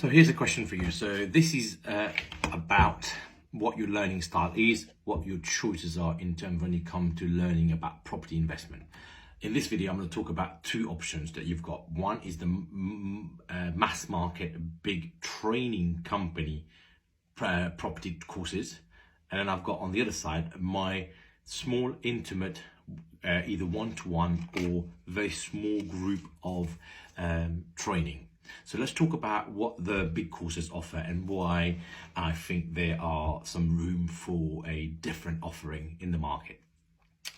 So here's a question for you. So this is about what your learning style is, what your choices are in terms when you come to learning about property investment. In this video, I'm going to talk about two options that you've got. One is the mass market, big training company property courses. And then I've got on the other side, my small, intimate, either one-to-one or very small group of training. So let's talk about what the big courses offer and why I think there are some room for a different offering in the market.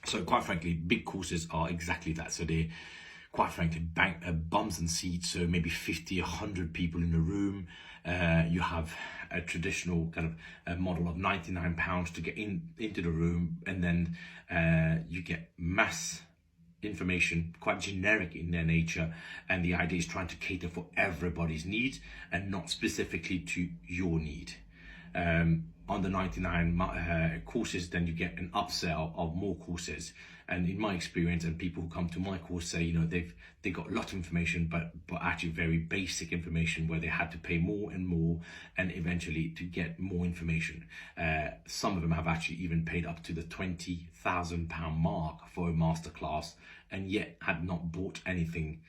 So quite frankly, big courses are exactly that. So they're quite frankly bums and seats. So maybe 50, 100 people in the room. You have a traditional kind of a model of £99 to get into the room, and then you get mass information, quite generic in their nature, and the idea is trying to cater for everybody's needs and not specifically to your need. On the 99 courses, then you get an upsell of more courses. And in my experience, and people who come to my course say, you know, they got a lot of information, but actually very basic information where they had to pay more and more, and eventually to get more information. Some of them have actually even paid up to the £20,000 mark for a masterclass, and yet had not bought anything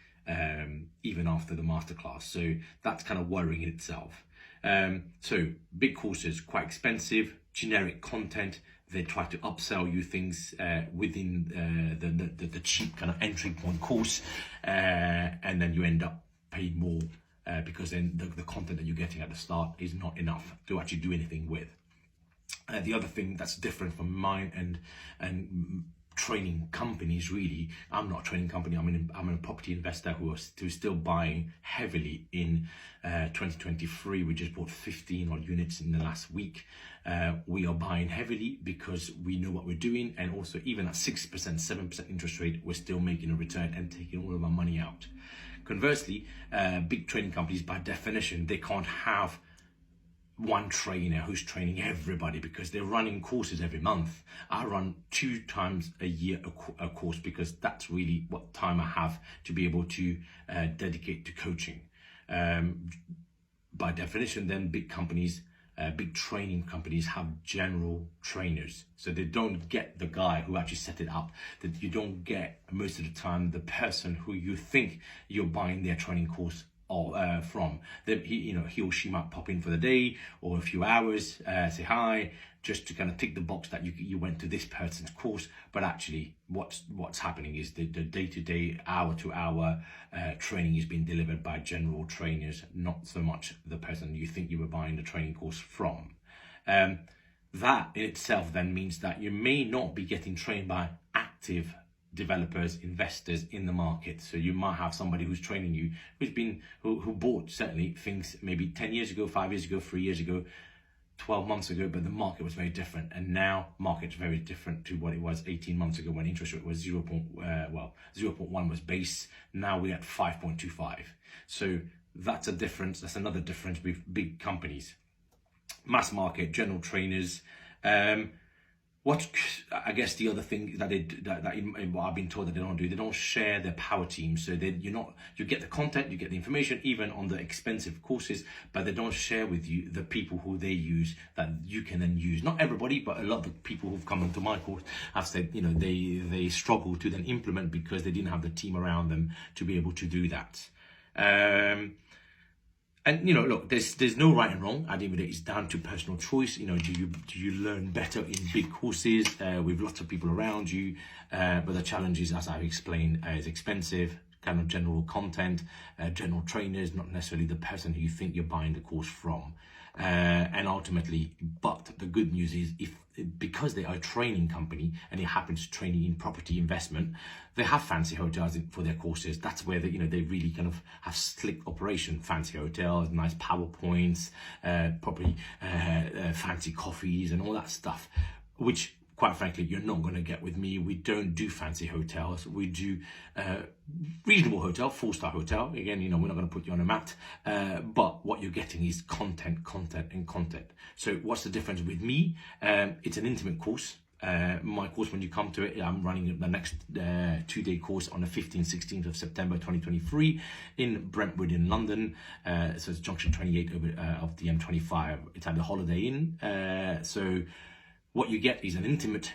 even after the masterclass. So that's kind of worrying in itself. So big courses, quite expensive, generic content. They try to upsell you things within the cheap kind of entry point course, and then you end up paying more because then the content that you're getting at the start is not enough to actually do anything with. The other thing that's different from mine and training companies, really, I'm not a training company, I'm a property investor who's still buying heavily in 2023. We just bought 15 odd units in the last week. We are buying heavily because we know what we're doing, and also even at 6%, 7% interest rate, we're still making a return and taking all of our money out. Conversely, big training companies, by definition, they can't have one trainer who's training everybody because they're running courses every month. I run 2 times a year a course because that's really what time I have to be able to dedicate to coaching. By definition, then big companies, big training companies have general trainers. So they don't get the guy who actually set it up. That you don't get most of the time the person who you think you're buying their training course from. He or she might pop in for the day or a few hours, say hi, just to kind of tick the box that you went to this person's course. But actually, what's happening is the day-to-day, hour-to-hour training is being delivered by general trainers, not so much the person you think you were buying the training course from. That in itself then means that you may not be getting trained by active developers, investors in the market. So you might have somebody who's training you who bought certainly things maybe 10 years ago, 5 years ago, 3 years ago, 12 months ago, but the market was very different. And now market's very different to what it was 18 months ago when interest rate was 0.1 was base. Now we're at 5.25. So that's a difference. That's another difference with big companies. Mass market, general trainers. What I guess the other thing that what I've been told that they don't do, they don't share their power team. So you get the content, you get the information, even on the expensive courses, but they don't share with you the people who they use that you can then use. Not everybody, but a lot of the people who've come into my course have said, you know, they struggle to then implement because they didn't have the team around them to be able to do that. And you know, look, there's no right and wrong. At the end of the day, it's down to personal choice. You know, do you learn better in big courses with lots of people around you? But the challenge is, as I've explained, is expensive, kind of general content, general trainers, not necessarily the person who you think you're buying the course from. And ultimately, but the good news is, because they are a training company and it happens to train in property investment, they have fancy hotels for their courses. That's where they really kind of have slick operation, fancy hotels, nice PowerPoints, probably fancy coffees and all that stuff, which quite frankly, you're not going to get with me. We don't do fancy hotels. We do reasonable hotel, 4-star hotel. Again, you know, we're not going to put you on a mat. But what you're getting is content. So what's the difference with me? It's an intimate course. my course, when you come to it, I'm running the next 2-day course on the 15th, 16th of September 2023 in Brentwood in London. So it's junction 28 of the M25. It's at the Holiday Inn. So what you get is an intimate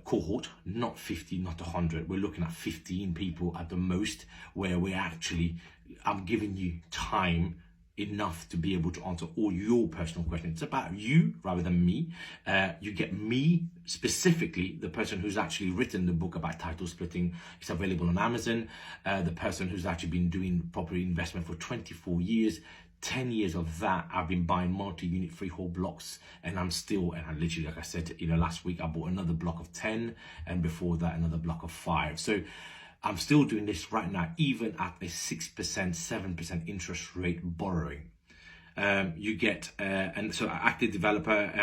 cohort, not 50, not 100. We're looking at 15 people at the most, where I'm giving you time enough to be able to answer all your personal questions. It's about you rather than me. You get me specifically, the person who's actually written the book about title splitting. It's available on Amazon. The person who's actually been doing property investment for 24 years. 10 years of that, I've been buying multi-unit freehold blocks, and I literally, like I said, last week I bought another block of 10, and before that another block of 5. So I'm still doing this right now, even at a 6%, 7% interest rate borrowing. You get, and so active developer,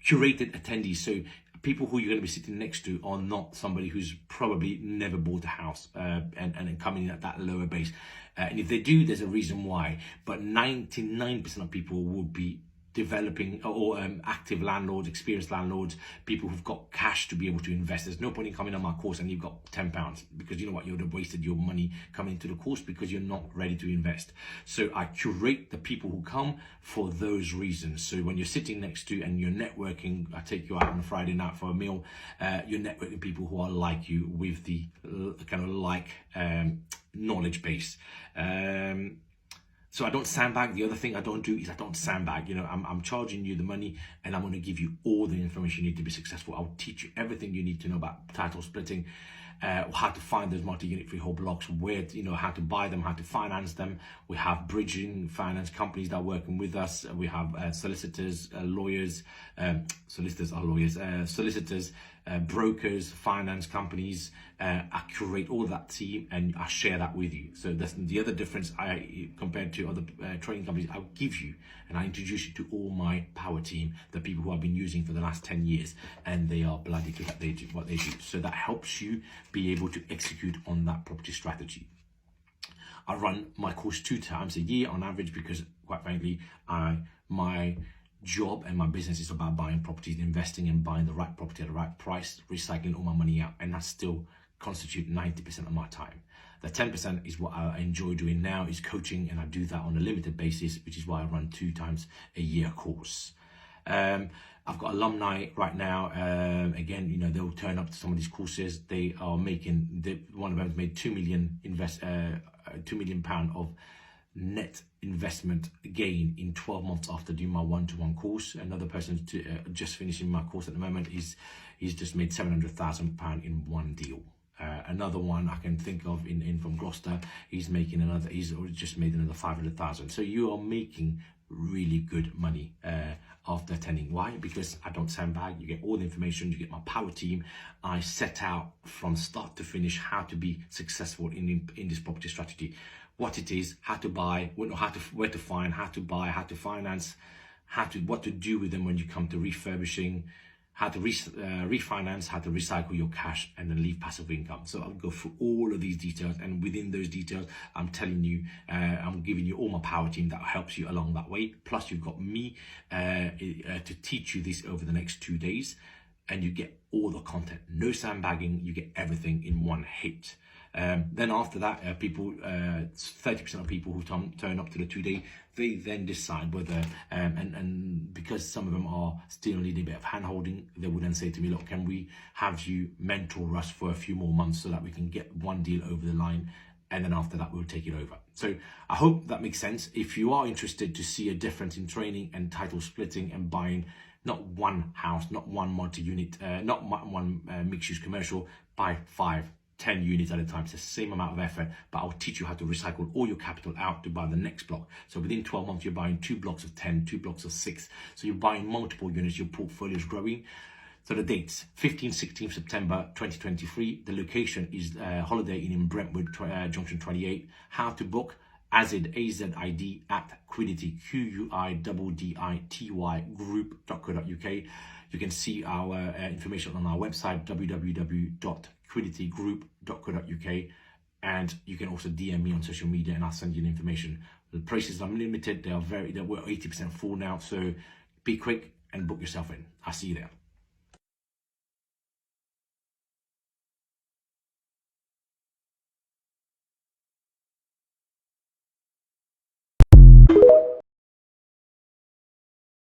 curated attendees. So people who you're going to be sitting next to are not somebody who's probably never bought a house and coming in at that lower base. And if they do, there's a reason why. But 99% of people will be developing or active landlords, experienced landlords, people who've got cash to be able to invest. There's no point in coming on my course and you've got £10, because you know what, you would have wasted your money coming into the course because you're not ready to invest. So I curate the people who come for those reasons. So when you're sitting next to and you're networking, I take you out on a Friday night for a meal, you're networking people who are like you, with the kind of knowledge base. So I don't sandbag. The other thing I don't do is I don't sandbag. I'm charging you the money, and I'm going to give you all the information you need to be successful. I'll teach you everything you need to know about title splitting, how to find those multi-unit freehold blocks, how to buy them, how to finance them. We have bridging finance companies that are working with us. We have solicitors, lawyers, solicitors, brokers, finance companies. I curate all that team and I share that with you. So that's the other difference compared to other training companies. I'll give you and I introduce you to all my power team, the people who I've been using for the last 10 years, and they are bloody good at what they do. So that helps you be able to execute on that property strategy. I run my course 2 times a year on average, because quite frankly, my job and my business is about buying properties, investing and buying the right property at the right price, recycling all my money out, and that still constitute 90% of my time. The 10% is what I enjoy doing now, is coaching, and I do that on a limited basis, which is why I run 2 times a year course. I've got alumni right now. Again, they'll turn up to some of these courses. They are making, one of them has made £2 million of net investment gain in 12 months after doing my one-to-one course. Another person just finishing my course at the moment he's just made £700,000 in one deal. Another one I can think of in from Gloucester, he's just made another 500,000. So you are making really good money after attending. Why? Because I don't sandbag. You get all the information, you get my power team. I set out from start to finish how to be successful in this property strategy. What it is, how to buy, where to find, how to buy, how to finance, what to do with them when you come to refurbishing, how to refinance, how to recycle your cash, and then leave passive income. So I'll go through all of these details, and within those details, I'm telling you, I'm giving you all my power team that helps you along that way. Plus, you've got me to teach you this over the next 2 days, and you get all the content. No sandbagging, you get everything in one hit. Then after that, 30% of people who turn up to the 2-day, they then decide whether, and because some of them are still needing a bit of hand-holding, they would then say to me, look, can we have you mentor us for a few more months so that we can get one deal over the line, and then after that we'll take it over. So I hope that makes sense. If you are interested to see a difference in training and title splitting and buying not one house, not one multi-unit, not one mixed-use commercial, buy 5, 10 units at a time. It's the same amount of effort, but I'll teach you how to recycle all your capital out to buy the next block. So within 12 months, you're buying 2 blocks of 10, 2 blocks of 6. So you're buying multiple units, your portfolio is growing. So the dates, 15th, 16th September 2023. The location is Holiday Inn in Brentwood, Junction 28. How to book, AZID, AZID at Quiddity, QUIDDITY group.co.uk. You can see our information on our website, www.quidditygroup.co.uk, and you can also DM me on social media and I'll send you the information. The prices are limited, we're 80% full now, so be quick and book yourself in. I'll see you there.